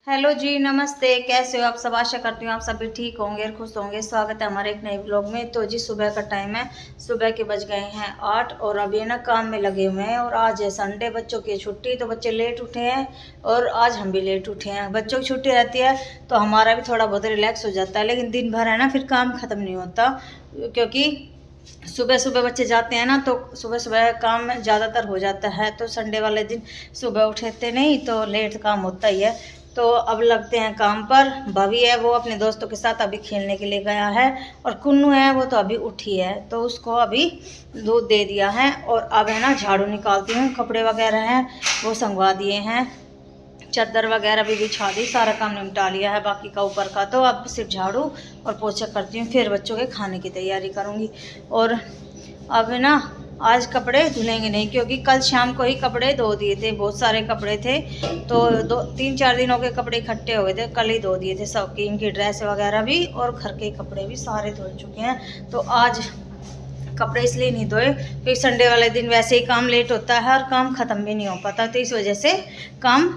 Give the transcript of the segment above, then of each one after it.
Hello जी, नमस्ते। कैसे हो आप सब? आशा करती हूँ आप सभी ठीक होंगे और खुश होंगे। स्वागत है हमारे एक नए ब्लॉग में। तो जी सुबह का टाइम है, सुबह के बज गए हैं 8 और अभी ना काम में लगे हुए हैं। और आज है संडे, बच्चों की छुट्टी, तो बच्चे लेट उठे हैं और आज हम भी लेट उठे हैं। बच्चों की छुट्टी रहती है तो हमारा भी थोड़ा बहुत रिलैक्स हो जाता है, लेकिन दिन भर है ना फिर काम ख़त्म नहीं होता, क्योंकि सुबह सुबह बच्चे जाते हैं ना तो सुबह सुबह काम ज़्यादातर हो जाता है। तो संडे वाले दिन सुबह उठते नहीं तो लेट काम होता ही है। तो अब लगते हैं काम पर। भाभी है वो अपने दोस्तों के साथ अभी खेलने के लिए गया है और कुन्नू है वो तो अभी उठी है, तो उसको अभी दूध दे दिया है। और अब है ना झाड़ू निकालती हूँ, कपड़े वगैरह हैं वो संगवा दिए हैं, चादर वगैरह भी बिछा दी, सारा काम निपटा लिया है बाकी का ऊपर का। तो अब सिर्फ झाड़ू और पोछा करती हूँ, फिर बच्चों के खाने की तैयारी करूँगी। और अब ना आज कपड़े धुलेंगे नहीं, क्योंकि कल शाम को ही कपड़े धो दिए थे, बहुत सारे कपड़े थे। तो 2-3-4 दिनों के कपड़े इकट्ठे हो गए थे, कल ही धो दिए थे सबकी, इनकी ड्रेस वगैरह भी और घर के कपड़े भी सारे धो चुके हैं। तो आज कपड़े इसलिए नहीं धोए क्योंकि संडे वाले दिन वैसे ही काम लेट होता है और काम ख़त्म भी नहीं हो पाता, तो इस वजह से काम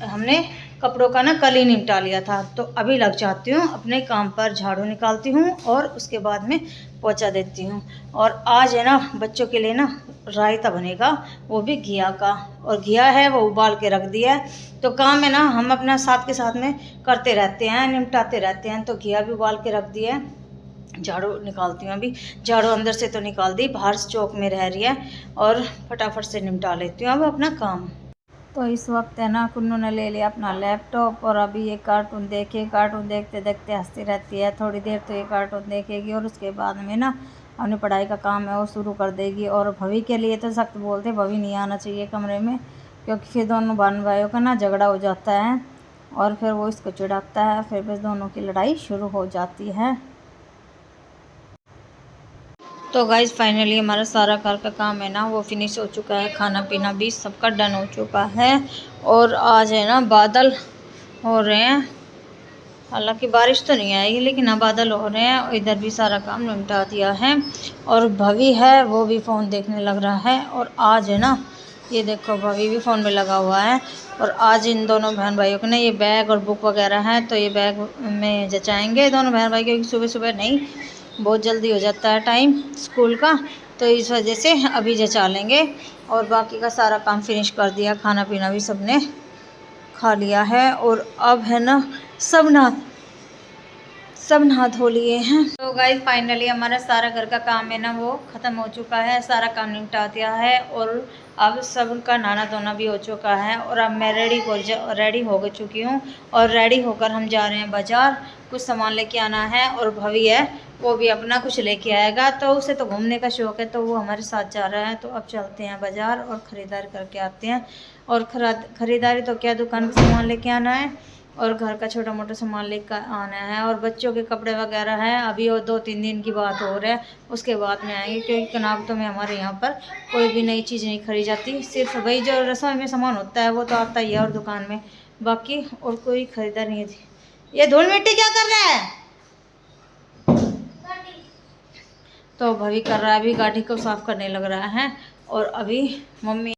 हमने कपड़ों का ना कल ही निपटा लिया था। तो अभी लग जाती हूँ अपने काम पर, झाड़ू निकालती हूँ और उसके बाद में पोछा देती हूँ। और आज है ना बच्चों के लिए ना रायता बनेगा, वो भी घिया का, और घिया है वो उबाल के रख दिया है। तो काम है ना हम अपना साथ के साथ में करते रहते हैं, निपटाते रहते हैं। तो घिया भी उबाल के रख दिया है, झाड़ू निकालती हूँ अभी। झाड़ू अंदर से तो निकाल दी, बाहर चौक में रह रही है, और फटाफट से निपटा लेती हूँ अब अपना काम। तो इस वक्त है ना कुन्नू ने ले लिया अपना लैपटॉप और अभी ये कार्टून कार्टून देखते देखते हंसती रहती है। थोड़ी देर तो ये कार्टून देखेगी और उसके बाद में ना अपनी पढ़ाई का काम है वो शुरू कर देगी। और भवी के लिए तो सख्त बोलते, भवी नहीं आना चाहिए कमरे में, क्योंकि फिर दोनों बहन भाइयों का ना झगड़ा हो जाता है और फिर वो इसको चिढ़ाता है, फिर बस दोनों की लड़ाई शुरू हो जाती है। तो गाइज फाइनली हमारा सारा घर का काम है ना वो फिनिश हो चुका है, खाना पीना भी सबका डन हो चुका है। और आज है ना बादल हो रहे हैं, हालांकि बारिश तो नहीं आएगी लेकिन हाँ बादल हो रहे हैं। और इधर भी सारा काम निपटा दिया है। और भवी है वो भी फ़ोन देखने लग रहा है। और आज है ना ये देखो भवी भी फ़ोन में लगा हुआ है। और आज इन दोनों बहन भाइयों को ना ये बैग और बुक वगैरह है, तो ये बैग में जचाएंगे दोनों बहन भाई, क्योंकि सुबह सुबह नहीं बहुत जल्दी हो जाता है टाइम स्कूल का, तो इस वजह से अभी जचा लेंगे। और बाकी का सारा काम फिनिश कर दिया, खाना पीना भी सबने खा लिया है। और अब है ना सब नहा धो लिए हैं। तो गाइस फाइनली हमारा सारा घर का काम है ना वो ख़त्म हो चुका है, सारा काम निपटा दिया है। और अब सबका नहाना धोना भी हो चुका है। और अब मैं रेडी हो चुकी हूँ और रेडी होकर हम जा रहे हैं बाज़ार, कुछ सामान लेके आना है। और भवी है वो भी अपना कुछ लेके आएगा, तो उसे तो घूमने का शौक़ है तो वो हमारे साथ जा रहा है। तो अब चलते हैं बाज़ार और ख़रीदारी करके आते हैं। और ख़रीदारी तो क्या, दुकान का सामान लेके आना है और घर का छोटा मोटा सामान लेकर आना है। और बच्चों के कपड़े वगैरह हैं, अभी वो 2-3 दिन की बात हो रहा है, उसके बाद में आएंगे, क्योंकि कनावतों में हमारे यहाँ पर कोई भी नई चीज़ नहीं खरीदी जाती, सिर्फ वही जो रसोई में सामान होता है वो तो आता ही है और दुकान में, बाकी और कोई खरीदारी नहीं थी। ये धूल मिट्टी क्या कर रहा है? तो भाभी कर रहा है, अभी गाड़ी को साफ करने लग रहा है। और अभी मम्मी,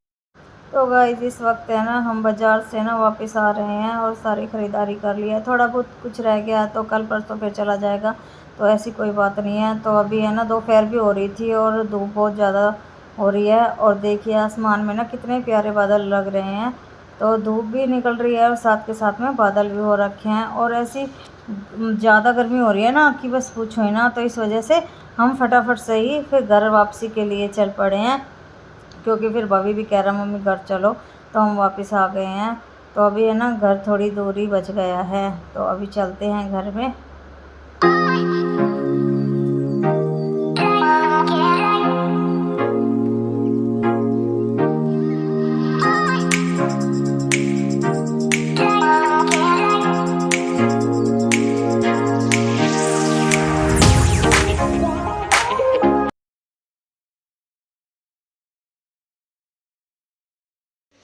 तो गाइस इस वक्त है ना हम बाज़ार से ना वापस आ रहे हैं और सारी ख़रीदारी कर लिया है। थोड़ा बहुत कुछ रह गया तो कल परसों फिर चला जाएगा, तो ऐसी कोई बात नहीं है। तो अभी है ना दोपहर भी हो रही थी और धूप बहुत ज़्यादा हो रही है। और देखिए आसमान में ना कितने प्यारे बादल लग रहे हैं, तो धूप भी निकल रही है और साथ के साथ में बादल भी हो रखे हैं। और ऐसी ज़्यादा गर्मी हो रही है ना कि बस पूछो ही ना, तो इस वजह से हम फटाफट से ही फिर घर वापसी के लिए चल पड़े हैं, क्योंकि फिर भाभी भी कह रहा मम्मी घर चलो, तो हम वापस आ गए हैं। तो अभी है ना घर थोड़ी दूरी बच गया है, तो अभी चलते हैं घर में।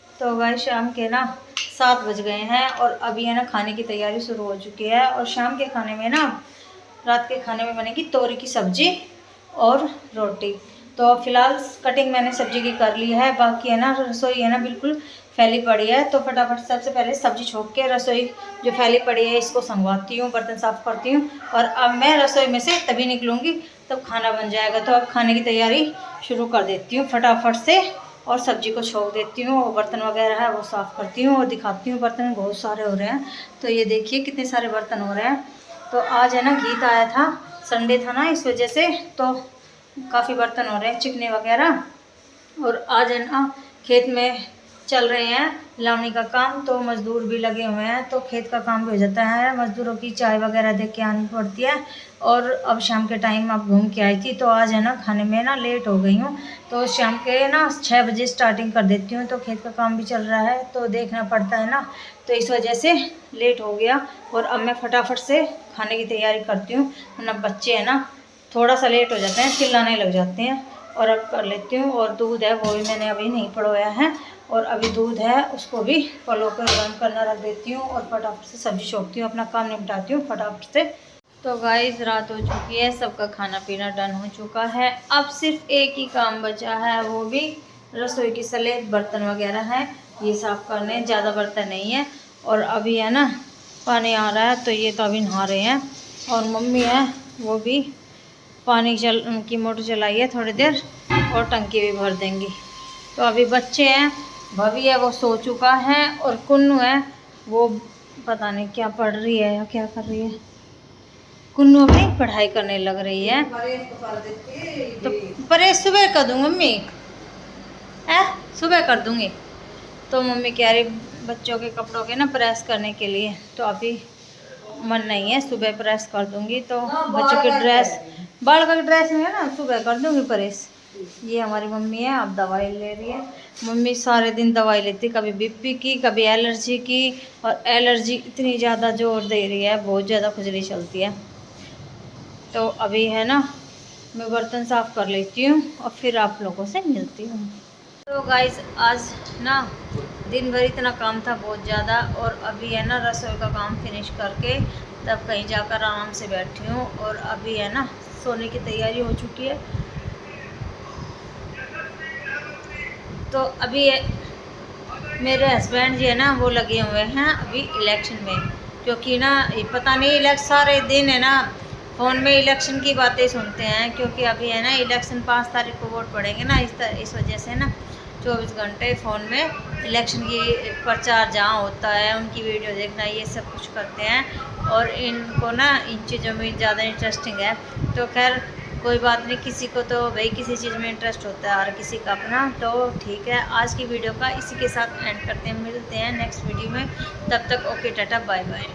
तो भाई शाम के ना 7 बज गए हैं और अभी है ना खाने की तैयारी शुरू हो चुकी है। और शाम के खाने में ना, रात के खाने में बनेगी तोरी की सब्जी और रोटी। तो फिलहाल कटिंग मैंने सब्जी की कर ली है, बाकी है ना रसोई है ना बिल्कुल फैली पड़ी है, तो फटाफट सबसे पहले सब्जी छोंक के रसोई जो फैली पड़ी है इसको संगवाती हूँ, बर्तन साफ़ करती हूँ। और अब मैं रसोई में से तभी निकलूँगी तब खाना बन जाएगा। तो अब खाने की तैयारी शुरू कर देती हूँ फटाफट से, और सब्जी को छोंक देती हूँ और बर्तन वगैरह है वो साफ़ करती हूँ और दिखाती हूँ। बर्तन बहुत सारे हो रहे हैं, तो ये देखिए कितने सारे बर्तन हो रहे हैं। तो आज है ना गीत आया था, संडे था ना, इस वजह से तो काफ़ी बर्तन हो रहे हैं चिकने वगैरह। और आज है ना खेत में चल रहे हैं लावणी का काम, तो मज़दूर भी लगे हुए हैं, तो खेत का काम भी हो जाता है। मज़दूरों की चाय वगैरह दे के आनी पड़ती है। और अब शाम के टाइम अब घूम के आई थी, तो आज है ना खाने में ना लेट हो गई हूँ, तो शाम के ना 6 बजे स्टार्टिंग कर देती हूँ। तो खेत का काम भी चल रहा है तो देखना पड़ता है ना, तो इस वजह से लेट हो गया। और अब मैं फटाफट से खाने की तैयारी करती हूँ, वरना बच्चे हैं ना थोड़ा सा लेट हो जाते हैं, चिल्लाने लग जाते हैं। और अब कर लेती हूँ। और दूध है वो भी मैंने अभी नहीं पड़ोया है, और अभी दूध है उसको भी पलो कर गर्म करना रख देती हूँ और फटाफट से सब्जी छोंकती हूँ, अपना काम निपटाती हूँ फटाफट से। तो गाइस रात हो चुकी है, सबका खाना पीना डन हो चुका है। अब सिर्फ एक ही काम बचा है, वो भी रसोई की सलेट बर्तन वगैरह है ये साफ़ करने, ज़्यादा बर्तन नहीं है। और अभी है ना पानी आ रहा है, तो ये तो अभी नहा रहे हैं। और मम्मी है वो भी पानी उनकी मोटर चलाई है थोड़ी देर, और टंकी भी भर देंगी। तो अभी बच्चे हैं, भवी है वो सो चुका है, और कुन्नू है वो पता नहीं क्या पढ़ रही है या क्या कर रही है। कुन्नू अपनी पढ़ाई करने लग रही है। तो परहेज सुबह कर दूँगी मम्मी, सुबह कर दूँगी। तो मम्मी कह रही बच्चों के कपड़ों के ना प्रेस करने के लिए, तो अभी मन नहीं है, सुबह प्रेस कर दूँगी। तो बच्चों की ड्रेस, बाल का ड्रेस में है ना सुबह कर दूँगी प्रेस। ये हमारी मम्मी है, अब दवाई ले रही है। मम्मी सारे दिन दवाई लेती, कभी बीपी की, कभी एलर्जी की, और एलर्जी इतनी ज़्यादा जोर दे रही है, बहुत ज़्यादा खुजली चलती है। तो अभी है ना मैं बर्तन साफ़ कर लेती हूँ और फिर आप लोगों से मिलती हूँ। तो गाइस आज ना दिन भर इतना काम था बहुत ज़्यादा, और अभी है ना रसोई का काम फिनिश करके तब कहीं जाकर आराम से बैठी हूँ। और अभी है ना सोने की तैयारी हो चुकी है। तो अभी मेरे हस्बैंड जी है ना वो लगे हुए हैं अभी इलेक्शन में, क्योंकि ना पता नहीं इलेक्शन सारे दिन है ना फ़ोन में इलेक्शन की बातें सुनते हैं, क्योंकि अभी है ना इलेक्शन 5 तारीख को वोट पड़ेंगे ना, इस वजह से ना 24 घंटे फ़ोन में इलेक्शन की प्रचार जहाँ होता है उनकी वीडियो देखना ये सब कुछ करते हैं। और इनको ना इन चीज़ों में ज़्यादा इंटरेस्टिंग है। तो खैर कोई बात नहीं, किसी को तो भाई किसी चीज़ में इंटरेस्ट होता है, हर किसी का अपना। तो ठीक है, आज की वीडियो का इसी के साथ एंड करते हैं, मिलते हैं नेक्स्ट वीडियो में। तब तक ओके टाटा बाय बाय।